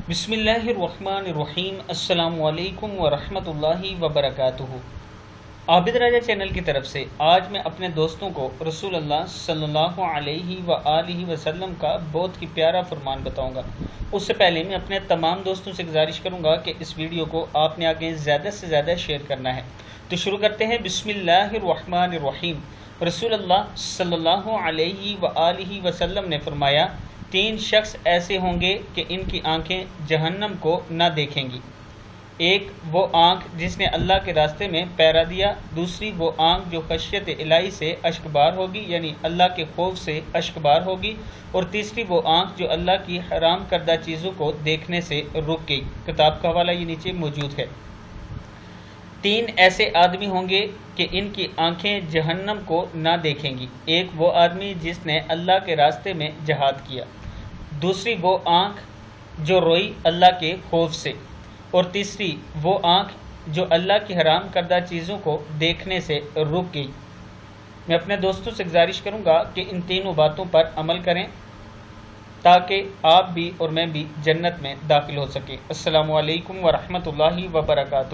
بسم اللہ الرحمن الرحیم۔ السلام علیکم ورحمۃ اللہ وبرکاتہ۔ عابد راجہ چینل کی طرف سے آج میں اپنے دوستوں کو رسول اللہ صلی اللہ علیہ وآلہ وسلم کا بہت ہی پیارا فرمان بتاؤں گا۔ اس سے پہلے میں اپنے تمام دوستوں سے گزارش کروں گا کہ اس ویڈیو کو آپ نے آگے زیادہ سے زیادہ شیئر کرنا ہے۔ تو شروع کرتے ہیں۔ بسم اللہ الرحمن الرحیم۔ رسول اللہ صلی اللہ علیہ وآلہ وسلم نے فرمایا، 3 شخص ایسے ہوں گے کہ ان کی آنکھیں جہنم کو نہ دیکھیں گی۔ ایک وہ آنکھ جس نے اللہ کے راستے میں پیرا دیا، دوسری وہ آنکھ جو خشیت الہی سے اشکبار ہوگی یعنی اللہ کے خوف سے اشکبار ہوگی، اور تیسری وہ آنکھ جو اللہ کی حرام کردہ چیزوں کو دیکھنے سے رک گئی۔ کتاب کا حوالہ یہ نیچے موجود ہے۔ 3 ایسے آدمی ہوں گے کہ ان کی آنکھیں جہنم کو نہ دیکھیں گی۔ ایک وہ آدمی جس نے اللہ کے راستے میں جہاد کیا، دوسری وہ آنکھ جو روئی اللہ کے خوف سے، اور تیسری وہ آنکھ جو اللہ کی حرام کردہ چیزوں کو دیکھنے سے رک گئی۔ میں اپنے دوستوں سے گزارش کروں گا کہ ان تینوں باتوں پر عمل کریں تاکہ آپ بھی اور میں بھی جنت میں داخل ہو سکیں۔ السلام علیکم ورحمۃ اللہ وبرکاتہ۔